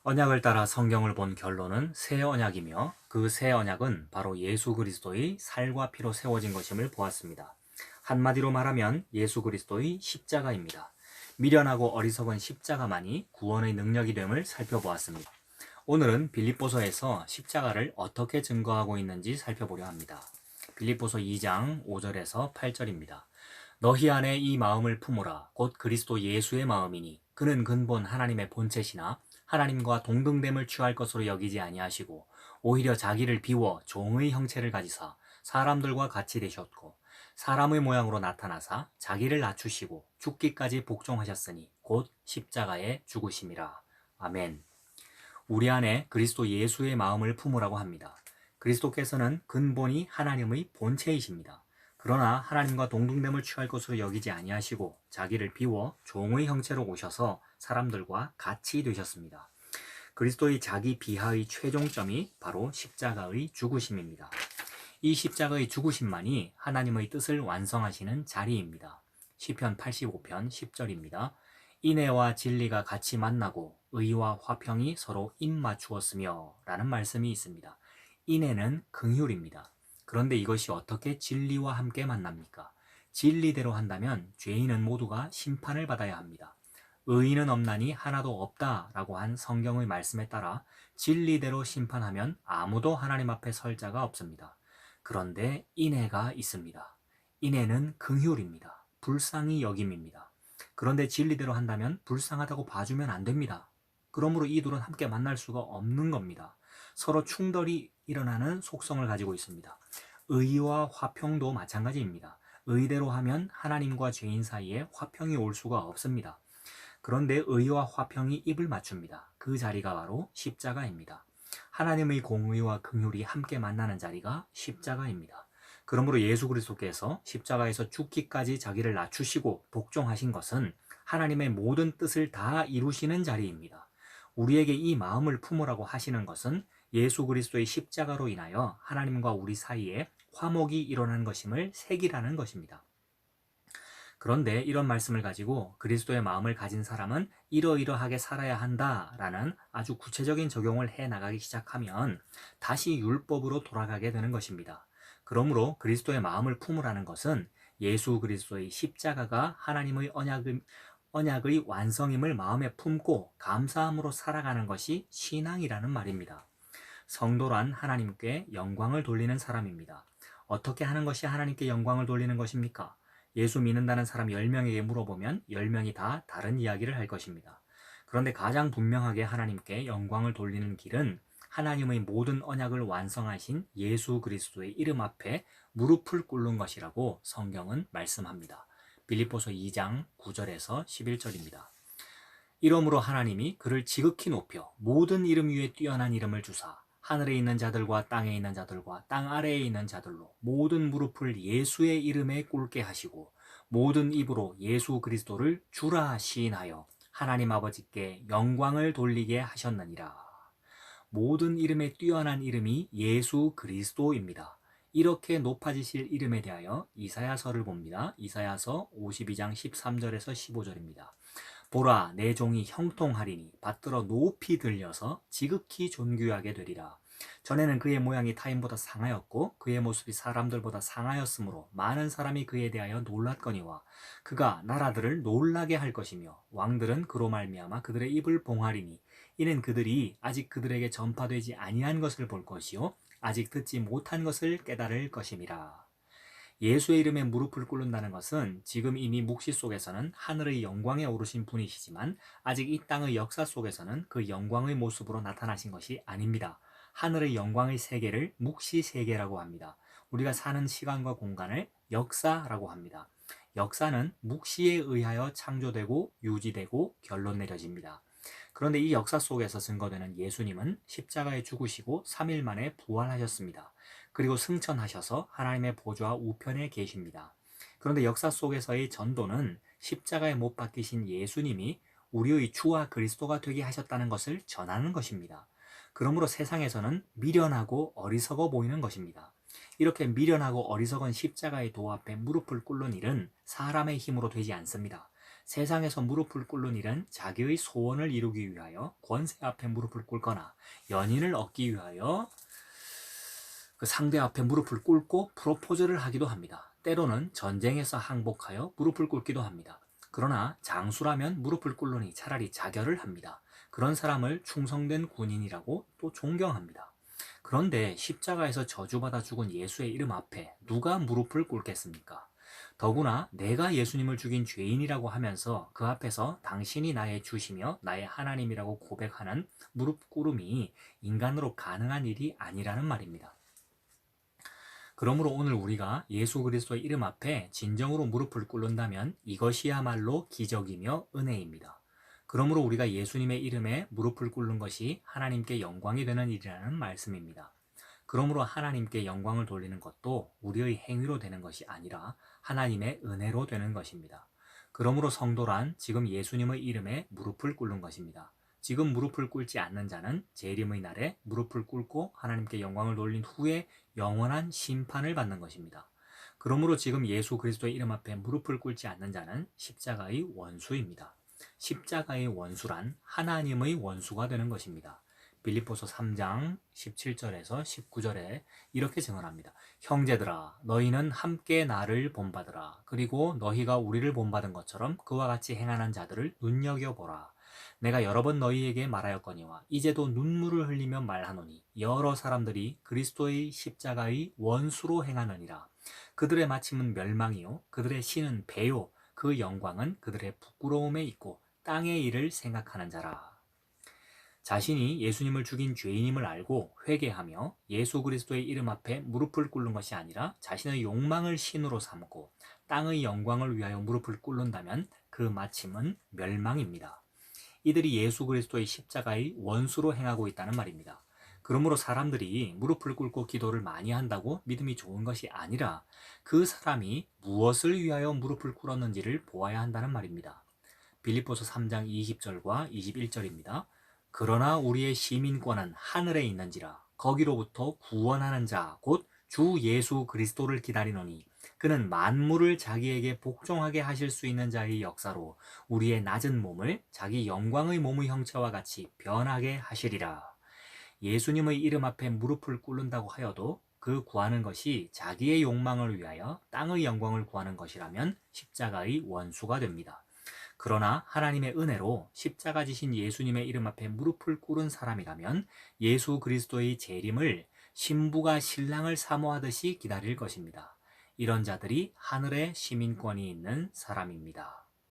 언약을 따라 성경을 본 결론은 새 언약이며 그 새 언약은 바로 예수 그리스도의 살과 피로 세워진 것임을 보았습니다. 한마디로 말하면 예수 그리스도의 십자가입니다. 미련하고 어리석은 십자가만이 구원의 능력이 됨을 살펴보았습니다. 오늘은 빌립보서에서 십자가를 어떻게 증거하고 있는지 살펴보려 합니다. 빌립보서 2장 5절에서 8절입니다. 너희 안에 이 마음을 품으라. 곧 그리스도 예수의 마음이니 그는 근본 하나님의 본체시나 하나님과 동등됨을 취할 것으로 여기지 아니하시고 오히려 자기를 비워 종의 형체를 가지사 사람들과 같이 되셨고 사람의 모양으로 나타나사 자기를 낮추시고 죽기까지 복종하셨으니 곧 십자가에 죽으심이라. 아멘. 우리 안에 그리스도 예수의 마음을 품으라고 합니다. 그리스도께서는 근본이 하나님의 본체이십니다. 그러나 하나님과 동등됨을 취할 것으로 여기지 아니하시고 자기를 비워 종의 형체로 오셔서 사람들과 같이 되셨습니다. 그리스도의 자기 비하의 최종점이 바로 십자가의 죽으심입니다. 이 십자가의 죽으심만이 하나님의 뜻을 완성하시는 자리입니다. 시편 85편 10절입니다. 인애와 진리가 같이 만나고 의와 화평이 서로 입맞추었으며 라는 말씀이 있습니다. 인애는 긍휼입니다. 그런데 이것이 어떻게 진리와 함께 만납니까? 진리대로 한다면 죄인은 모두가 심판을 받아야 합니다. 의인은 없나니 하나도 없다라고 한 성경의 말씀에 따라 진리대로 심판하면 아무도 하나님 앞에 설 자가 없습니다. 그런데 인애가 있습니다. 인애는 긍휼입니다. 불쌍히 여김입니다. 그런데 진리대로 한다면 불쌍하다고 봐주면 안 됩니다. 그러므로 이 둘은 함께 만날 수가 없는 겁니다. 서로 충돌이 일어나는 속성을 가지고 있습니다. 의와 화평도 마찬가지입니다. 의대로 하면 하나님과 죄인 사이에 화평이 올 수가 없습니다. 그런데 의와 화평이 입을 맞춥니다. 그 자리가 바로 십자가입니다. 하나님의 공의와 긍휼이 함께 만나는 자리가 십자가입니다. 그러므로 예수 그리스도께서 십자가에서 죽기까지 자기를 낮추시고 복종하신 것은 하나님의 모든 뜻을 다 이루시는 자리입니다. 우리에게 이 마음을 품으라고 하시는 것은 예수 그리스도의 십자가로 인하여 하나님과 우리 사이에 화목이 일어난 것임을 새기라는 것입니다. 그런데 이런 말씀을 가지고 그리스도의 마음을 가진 사람은 이러이러하게 살아야 한다라는 아주 구체적인 적용을 해 나가기 시작하면 다시 율법으로 돌아가게 되는 것입니다. 그러므로 그리스도의 마음을 품으라는 것은 예수 그리스도의 십자가가 하나님의 언약의 완성임을 마음에 품고 감사함으로 살아가는 것이 신앙이라는 말입니다. 성도란 하나님께 영광을 돌리는 사람입니다. 어떻게 하는 것이 하나님께 영광을 돌리는 것입니까? 예수 믿는다는 사람 10명에게 물어보면 10명이 다 다른 이야기를 할 것입니다. 그런데 가장 분명하게 하나님께 영광을 돌리는 길은 하나님의 모든 언약을 완성하신 예수 그리스도의 이름 앞에 무릎을 꿇는 것이라고 성경은 말씀합니다. 빌립보서 2장 9절에서 11절입니다. 이러므로 하나님이 그를 지극히 높여 모든 이름 위에 뛰어난 이름을 주사 하늘에 있는 자들과 땅에 있는 자들과 땅 아래에 있는 자들로 모든 무릎을 예수의 이름에 꿇게 하시고 모든 입으로 예수 그리스도를 주라 시인하여 하나님 아버지께 영광을 돌리게 하셨느니라. 모든 이름에 뛰어난 이름이 예수 그리스도입니다. 이렇게 높아지실 이름에 대하여 이사야서를 봅니다. 이사야서 52장 13절에서 15절입니다. 보라, 내 종이 형통하리니 받들어 높이 들려서 지극히 존귀하게 되리라. 전에는 그의 모양이 타인보다 상하였고 그의 모습이 사람들보다 상하였으므로 많은 사람이 그에 대하여 놀랐거니와 그가 나라들을 놀라게 할 것이며 왕들은 그로 말미암아 그들의 입을 봉하리니 이는 그들이 아직 그들에게 전파되지 아니한 것을 볼 것이요 아직 듣지 못한 것을 깨달을 것임이라. 예수의 이름에 무릎을 꿇는다는 것은 지금 이미 묵시 속에서는 하늘의 영광에 오르신 분이시지만 아직 이 땅의 역사 속에서는 그 영광의 모습으로 나타나신 것이 아닙니다. 하늘의 영광의 세계를 묵시 세계라고 합니다. 우리가 사는 시간과 공간을 역사라고 합니다. 역사는 묵시에 의하여 창조되고 유지되고 결론 내려집니다. 그런데 이 역사 속에서 증거되는 예수님은 십자가에 죽으시고 3일 만에 부활하셨습니다. 그리고 승천하셔서 하나님의 보좌 우편에 계십니다. 그런데 역사 속에서의 전도는 십자가에 못 박히신 예수님이 우리의 주와 그리스도가 되게 하셨다는 것을 전하는 것입니다. 그러므로 세상에서는 미련하고 어리석어 보이는 것입니다. 이렇게 미련하고 어리석은 십자가의 도 앞에 무릎을 꿇는 일은 사람의 힘으로 되지 않습니다. 세상에서 무릎을 꿇는 일은 자기의 소원을 이루기 위하여 권세 앞에 무릎을 꿇거나 연인을 얻기 위하여 그 상대 앞에 무릎을 꿇고 프로포즈를 하기도 합니다. 때로는 전쟁에서 항복하여 무릎을 꿇기도 합니다. 그러나 장수라면 무릎을 꿇으니 차라리 자결을 합니다. 그런 사람을 충성된 군인이라고 또 존경합니다. 그런데 십자가에서 저주받아 죽은 예수의 이름 앞에 누가 무릎을 꿇겠습니까? 더구나 내가 예수님을 죽인 죄인이라고 하면서 그 앞에서 당신이 나의 주시며 나의 하나님이라고 고백하는 무릎 꿇음이 인간으로 가능한 일이 아니라는 말입니다. 그러므로 오늘 우리가 예수 그리스도의 이름 앞에 진정으로 무릎을 꿇는다면 이것이야말로 기적이며 은혜입니다. 그러므로 우리가 예수님의 이름에 무릎을 꿇는 것이 하나님께 영광이 되는 일이라는 말씀입니다. 그러므로 하나님께 영광을 돌리는 것도 우리의 행위로 되는 것이 아니라 하나님의 은혜로 되는 것입니다. 그러므로 성도란 지금 예수님의 이름에 무릎을 꿇는 것입니다. 지금 무릎을 꿇지 않는 자는 재림의 날에 무릎을 꿇고 하나님께 영광을 돌린 후에 영원한 심판을 받는 것입니다. 그러므로 지금 예수 그리스도의 이름 앞에 무릎을 꿇지 않는 자는 십자가의 원수입니다. 십자가의 원수란 하나님의 원수가 되는 것입니다. 빌립보서 3장 17절에서 19절에 이렇게 증언합니다. 형제들아 너희는 함께 나를 본받으라. 그리고 너희가 우리를 본받은 것처럼 그와 같이 행하는 자들을 눈여겨보라. 내가 여러 번 너희에게 말하였거니와 이제도 눈물을 흘리며 말하노니 여러 사람들이 그리스도의 십자가의 원수로 행하느니라. 그들의 마침은 멸망이요 그들의 신은 배요 그 영광은 그들의 부끄러움에 있고 땅의 일을 생각하는 자라. 자신이 예수님을 죽인 죄인임을 알고 회개하며 예수 그리스도의 이름 앞에 무릎을 꿇는 것이 아니라 자신의 욕망을 신으로 삼고 땅의 영광을 위하여 무릎을 꿇는다면 그 마침은 멸망입니다. 이들이 예수 그리스도의 십자가의 원수로 행하고 있다는 말입니다. 그러므로 사람들이 무릎을 꿇고 기도를 많이 한다고 믿음이 좋은 것이 아니라 그 사람이 무엇을 위하여 무릎을 꿇었는지를 보아야 한다는 말입니다. 빌립보서 3장 20절과 21절입니다. 그러나 우리의 시민권은 하늘에 있는지라 거기로부터 구원하는 자 곧 주 예수 그리스도를 기다리노니 그는 만물을 자기에게 복종하게 하실 수 있는 자의 역사로 우리의 낮은 몸을 자기 영광의 몸의 형체와 같이 변하게 하시리라. 예수님의 이름 앞에 무릎을 꿇는다고 하여도 그 구하는 것이 자기의 욕망을 위하여 땅의 영광을 구하는 것이라면 십자가의 원수가 됩니다. 그러나 하나님의 은혜로 십자가 지신 예수님의 이름 앞에 무릎을 꿇은 사람이라면 예수 그리스도의 재림을 신부가 신랑을 사모하듯이 기다릴 것입니다. 이런 자들이 하늘의 시민권이 있는 사람입니다.